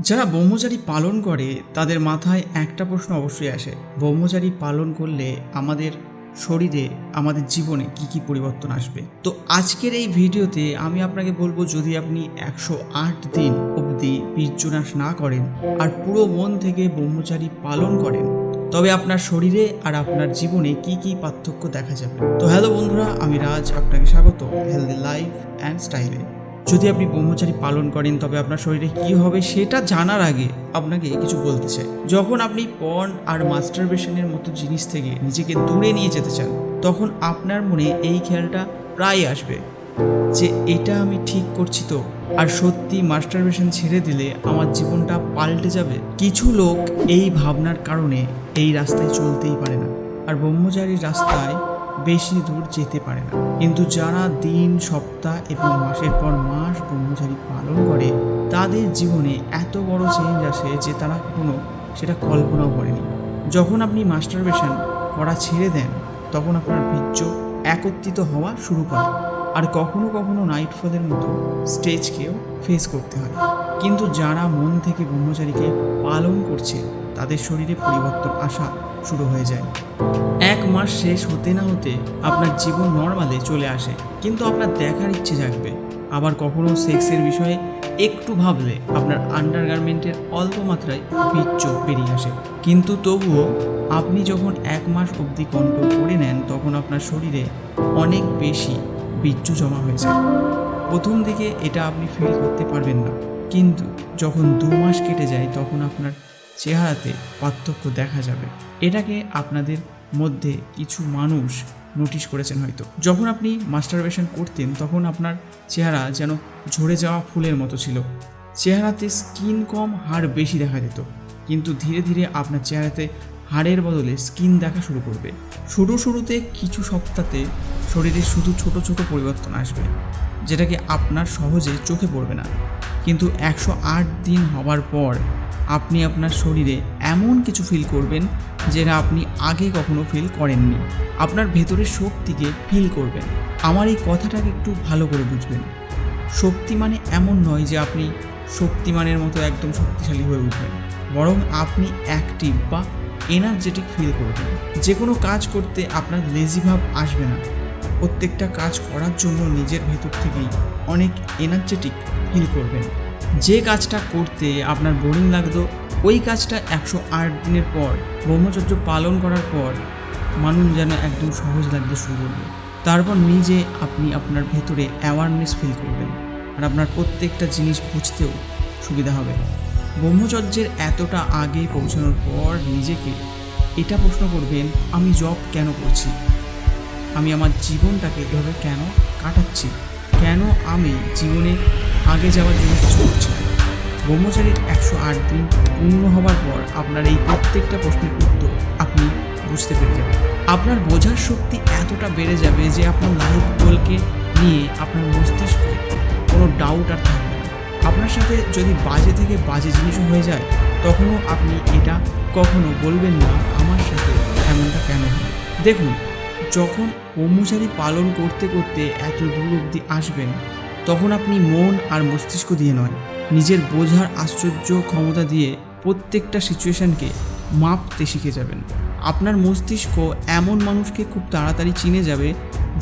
যারা ব্রহ্মচারী পালন করে তাদের মাথায় একটা প্রশ্ন অবশ্যই আসে, ব্রহ্মচারী পালন করলে আমাদের শরীরে আমাদের জীবনে কি কি পরিবর্তন আসবে। তো আজকের এই ভিডিওতে আমি আপনাকে বলবো, যদি আপনি 108 দিন অবধি বীর্যনাশ না করেন আর পুরো মন থেকে ব্রহ্মচারী পালন করেন, তবে আপনার শরীরে আর আপনার জীবনে কি কি পার্থক্য দেখা যাবে। তো হ্যালো বন্ধুরা, আমি রাজ, আপনাকে স্বাগত হেলদি লাইফ অ্যান্ড স্টাইলে। যদি আপনি ব্রহ্মচারী পালন করেন তবে আপনার শরীরে কি হবে সেটা জানার আগে আপনাকে কিছু বলতে চাই। যখন আপনি পর্ন আর মাস্টারবেশনের মতো জিনিস থেকে নিজেকে দূরে নিয়ে যেতে চান, তখন আপনার মনে এই খেয়ালটা প্রায় আসবে যে এটা আমি ঠিক করছি তো, আর সত্যি মাস্টারবেশন ছেড়ে দিলে আমার জীবনটা পাল্টে যাবে। কিছু লোক এই ভাবনার কারণে এই রাস্তায় চলতেই পারে না আর ব্রহ্মচারীর রাস্তায় বেশি দূর যেতে পারে না। কিন্তু যারা দিন, সপ্তাহ এবং মাসের পর মাস ব্রহ্মচারী পালন করে, তাদের জীবনে এত বড় চেঞ্জ আসে যে তারা কখনো সেটা কল্পনাও করেনি। যখন আপনি মাস্টারবেশন করা ছেড়ে দেন, তখন আপনার বীর্য একত্রিত হওয়া শুরু করে আর কখনো কখনো নাইটফলের মতো স্টেজকেও ফেস করতে হয়। কিন্তু যারা মন থেকে ব্রহ্মচারীকে পালন করছে, তাদের শরীরে পরিবর্তন আসা শুরু হয়ে যায়। 1 মাস শেষ হতে না হতে আপনার জীবন নর্মালে চলে আসে, কিন্তু আপনার দেখার ইচ্ছে জাগবে। আবার কখনো সেক্সের বিষয়ে একটু ভাবলে আপনার আন্ডারগার্মেন্টের অল্প মাত্রায় বীর্য বেরিয়ে আসে। কিন্তু তবুও আপনি যখন 1 মাস অবধি কন্ট্রোল করে নেন, তখন আপনার শরীরে অনেক বেশি বীর্য জমা হয়ে যায়। প্রথম দিকে এটা আপনি ফিল করতে পারবেন না, কিন্তু যখন 2 মাস কেটে যায় তখন আপনার চেহারাতে পার্থক্য দেখা যাবে। এটাকে আপনাদের মধ্যে কিছু মানুষ নোটিশ করেছেন হয়তো। যখন আপনি মাস্টারবেশন করতেন তখন আপনার চেহারা যেন ঝরে যাওয়া ফুলের মতো ছিল। চেহারাতে স্কিন কম, হাড় বেশি দেখা যেত। কিন্তু ধীরে ধীরে আপনার চেহারাতে হাড়ের বদলে স্কিন দেখা শুরু করবে। শুরুতে কিছু সপ্তাহে শরীরে শুধু ছোট ছোট পরিবর্তন আসবে, যেটাকে আপনার সহজে চোখে পড়বে না। কিন্তু 108 দিন হওয়ার পর আপনি আপনার শরীরে এমন কিছু ফিল করবেন যেটা আপনি আগে কখনো ফিল করেননি। আপনার ভেতরের শক্তিকে ফিল করবেন। আমার এই কথাটাকে একটু ভালো করে বুঝবেন। শক্তি মানে এমন নয় যে আপনি শক্তিমানের মতো একদম শক্তিশালী হয়ে উঠবেন, বরং আপনি অ্যাক্টিভ বা এনার্জেটিক ফিল করবেন। যে কোনো কাজ করতে আপনার লেজি ভাব আসবে না। প্রত্যেকটা কাজ করার জন্য নিজের ভেতর থেকেই অনেক এনার্জেটিক ফিল করবেন। যে কাজটা করতে আপনার বোরিং লাগতো, ওই কাজটা 108 দিনের পর ব্রহ্মচর্য পালন করার পর মানুষ যেন একদম সহজ লাগতে শুরু করবে। তারপর নিজে আপনি আপনার ভেতরে অ্যাওয়ারনেস ফিল করবেন আর আপনার প্রত্যেকটা জিনিস বুঝতেও সুবিধা হবে। ব্রহ্মচর্যের এতটা আগে পৌঁছানোর পর নিজেকে এটা প্রশ্ন করবেন, আমি জব কেন করছি? আমি আমার জীবনটাকে এভাবে কেন কাটাচ্ছি? কেন আমি জীবনে আগে যাওয়ার জন্য কিছু করছি না? ব্রহ্মচারীর 108 দিন পূর্ণ হওয়ার পর আপনার এই প্রত্যেকটা প্রশ্নের উত্তর আপনি বুঝতে পেরে যাবেন। আপনার বোঝার শক্তি এতটা বেড়ে যাবে যে আপনার লাইফ গোলকে নিয়ে আপনার মস্তিষ্কে কোনো ডাউট আর থাকবে না। আপনার সাথে যদি বাজে থেকে বাজে জিনিসও হয়ে যায়, তখনও আপনি এটা কখনো বলবেন না আমার সাথে এমনটা কেন হয়। দেখুন, যখন ব্রহ্মচারী পালন করতে করতে এত দূর অবধি আসবেন, তখন আপনি মন আর মস্তিষ্ক দিয়ে নয়, নিজের বোঝার আশ্চর্য ক্ষমতা দিয়ে প্রত্যেকটা সিচুয়েশনকে মাপতে শিখে যাবেন। আপনার মস্তিষ্ক এমন মানুষকে খুব তাড়াতাড়ি চিনে যাবে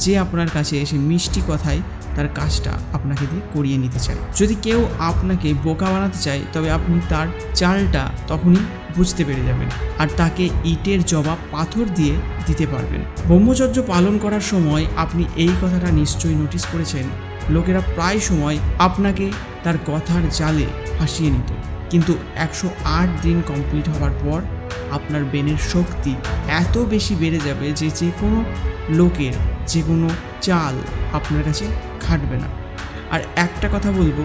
যে আপনার কাছে এসে মিষ্টি কথায় তার কাজটা আপনাকে দিয়ে করিয়ে নিতে চায়। যদি কেউ আপনাকে বোকা বানাতে চায়, তবে আপনি তার চালটা তখনই বুঝতে পেরে যাবেন আর তাকে ইটের জবাব পাথর দিয়ে দিতে পারবেন। ব্রহ্মচর্য পালন করার সময় আপনি এই কথাটা নিশ্চয়ই নোটিস করেছেন, লোকেরা প্রায় সময় আপনাকে তার কথার জালে ফাঁসিয়ে নিত। কিন্তু 108 দিন কমপ্লিট হওয়ার পর আপনার ব্রেনের শক্তি এত বেশি বেড়ে যাবে যে যে কোনো লোকের যে কোনো চাল আপনার কাছে খাটবে না। আর একটা কথা বলবো,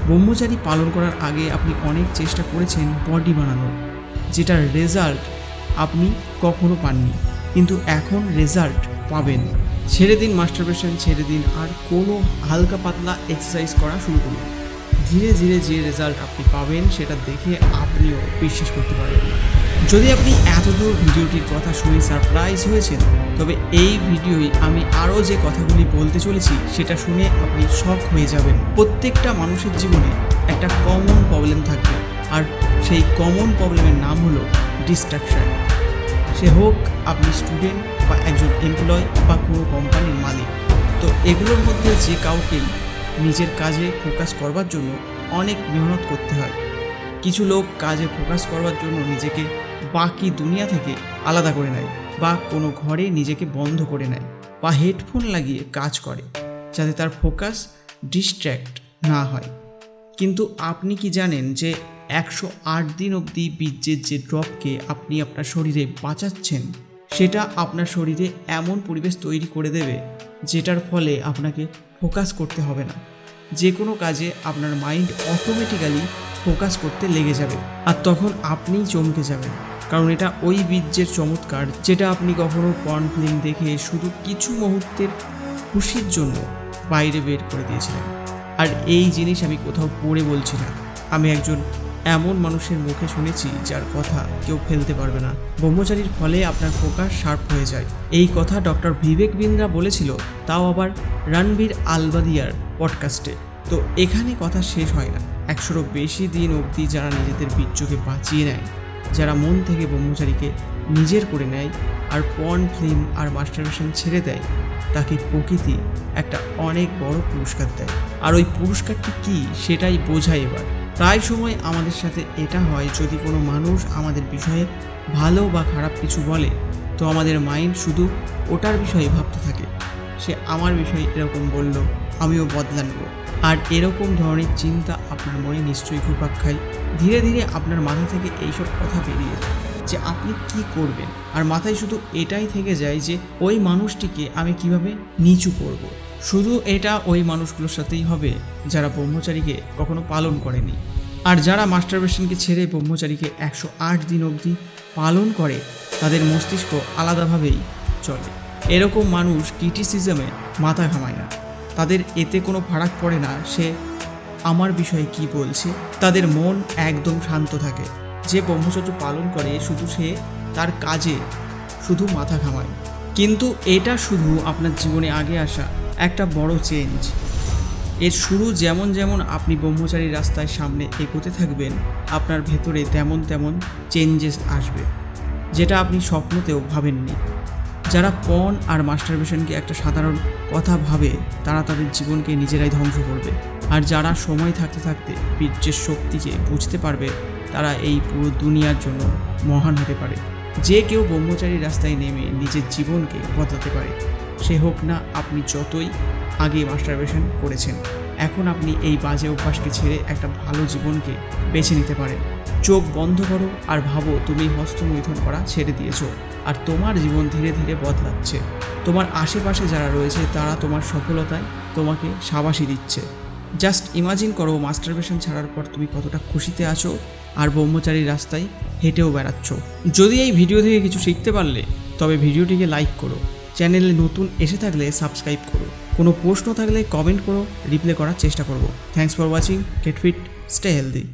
ব্রহ্মচারী পালন করার আগে আপনি অনেক চেষ্টা করেছেন বডি বানানোর, যেটার রেজাল্ট আপনি কখনো পাননি, কিন্তু এখন রেজাল্ট পাবেন। ছেড়ে দিন মাস্টারবেশন, ছেড়ে দিন আর কোনো হালকা পাতলা এক্সারসাইজ করা শুরু করুন। ধীরে ধীরে যে রেজাল্ট আপনি পাবেন সেটা দেখে আপনিও বিশ্বাস করতে পারবেন। যদি আপনি এতদূর ভিডিওটির কথা শুনে সারপ্রাইজ হয়েছেন, তবে এই ভিডিওয় আমি আরও যে কথাগুলি বলতে চলেছি সেটা শুনে আপনি শক হয়ে যাবেন। প্রত্যেকটা মানুষের জীবনে একটা কমন প্রবলেম থাকবে, আর সেই কমন প্রবলেমের নাম হলো ডিস্ট্রাকশন। সে হোক আপনি স্টুডেন্ট বা একজন এমপ্লয় বা কোনো কোম্পানির মালিক, তো এগুলোর মধ্যে যে কাউকেই নিজের কাজে ফোকাস করবার জন্য অনেক মেহনত করতে হয়। কিছু লোক কাজে ফোকাস করবার জন্য নিজেকে বাকি দুনিয়া থেকে আলাদা করে নেয়, বা কোনো ঘরে নিজেকে বন্ধ করে নেয়, বা হেডফোন লাগিয়ে কাজ করে যাতে তার ফোকাস ডিস্ট্র্যাক্ট না হয়। কিন্তু আপনি কি জানেন যে 108 দিন অবধি বীর্যের যে ড্রপকে আপনি আপনার শরীরে বাঁচাচ্ছেন, সেটা আপনার শরীরে এমন পরিবেশ তৈরি করে দেবে যেটার ফলে আপনাকে ফোকাস করতে হবে না। যে কোনো কাজে আপনার মাইন্ড অটোমেটিক্যালি ফোকাস করতে লেগে যাবে, আর তখন আপনিই চমকে যাবেন, কারণ এটা ওই বীর্যের চমৎকার যেটা আপনি কখনো পর্ন ফিল্ম দেখে শুধু কিছু মুহূর্তের খুশির জন্য বাইরে বের করে দিয়েছিলেন। আর এই জিনিস আমি কোথাও পড়ে বলছি না, আমি একজন এমন মানুষের মুখে শুনেছি যার কথা কেউ ফেলতে পারবে না। ব্রহ্মচারীর ফলে আপনার ফোকাস শার্প হয়ে যায়, এই কথা ডক্টর বিবেক বিন্দ্রা বলেছিল, তাও আবার রণবীর আলবাদিয়ার পডকাস্টে। তো এখানে কথা শেষ হয় না। 100-এরও বেশি দিন অবধি যারা নিজেদের বীর্যকে বাঁচিয়ে নেয়, যারা মন থেকে ব্রহ্মচারীকে নিজের করে নেয় আর পর্ন ফিল্ম আর মাস্টারবেশন ছেড়ে দেয়, তাকে প্রকৃতি একটা অনেক বড় পুরস্কার দেয়। আর ওই পুরস্কারটি কী সেটাই বোঝায় এবার। প্রায় সময় আমাদের সাথে এটা হয়, যদি কোনো মানুষ আমাদের বিষয়ে ভালো বা খারাপ কিছু বলে, তো আমাদের মাইন্ড শুধু ওটার বিষয়ে ভাবতে থাকে, সে আমার বিষয়ে এরকম বলল, আমিও বদলা নেব। আর এরকম ধরনের চিন্তা আপনার মনে নিশ্চয়ই ঘুরপাক খায়। ধীরে ধীরে আপনার মাথা থেকে এইসব কথা বেরিয়ে যায় যে আপনি কি করবেন, আর মাথায় শুধু এটাই থেকে যায় যে ওই মানুষটিকে আমি কিভাবে নিচু করব। শুধু এটা ওই মানুষগুলোর সাথেই হবে যারা ব্রহ্মচারীকে কখনো পালন করেনি। আর যারা মাস্টারবেশনকে ছেড়ে ব্রহ্মচারীকে 108 দিন অবধি পালন করে, তাদের মস্তিষ্ক আলাদাভাবেই চলে। এরকম মানুষ ক্রিটিসিজমে মাথা ঘামায় না, তাদের এতে কোনো ফারাক পড়ে না সে আমার বিষয়ে কি বলছে, তাদের মন একদম শান্ত থাকে। যে ব্রহ্মচর্য পালন করে শুধু সে তার কাজে শুধু মাথা ঘামায়। কিন্তু এটা শুধু আপনার জীবনে আগে আসা একটা বড় চেঞ্জ। এর শুরু যেমন যেমন আপনি ব্রহ্মচারীর রাস্তায় সামনে এগোতে থাকবেন, আপনার ভেতরে তেমন তেমন চেঞ্জেস আসবে যেটা আপনি স্বপ্নতেও ভাবেননি। যারা পর্ন আর মাস্টারবেশনকে একটা সাধারণ কথা ভাবে, তারা তাদের জীবনকে নিজেরাই ধ্বংস করবে। আর যারা সময় থাকতে থাকতে বীর্যের শক্তিকে বুঝতে পারবে, তারা এই পুরো দুনিয়ার জন্য মহান হতে পারে। যে কেউ ব্রহ্মচারীর রাস্তায় নেমে নিজের জীবনকে বদলাতে পারে, সে হোক না আপনি যতই আগে মাস্টারবেশন করেছেন। এখন আপনি এই বাজে অভ্যাসকে ছেড়ে একটা ভালো জীবনকে বেছে নিতে পারেন। চোখ বন্ধ করো আর ভাবো তুমি হস্তমৈথুন করা ছেড়ে দিয়েছো, আর তোমার জীবন ধীরে ধীরে বদলাচ্ছে। তোমার আশেপাশে যারা রয়েছে তারা তোমার সফলতায় তোমাকে শাবাশি দিচ্ছে। জাস্ট ইমাজিন করো মাস্টারবেশন ছাড়ার পর তুমি কতটা খুশিতে আছো আর ব্রহ্মচারীর রাস্তায় হেঁটেও বেড়াচ্ছ। যদি এই ভিডিও থেকে কিছু শিখতে পারলে তবে ভিডিওটিকে লাইক করো, চ্যানেলে নতুন এসে থাকলে সাবস্ক্রাইব করো, কোনো প্রশ্ন থাকলে কমেন্ট করো, রিপ্লাই করার চেষ্টা করব। Thanks for watching, get fit, stay healthy.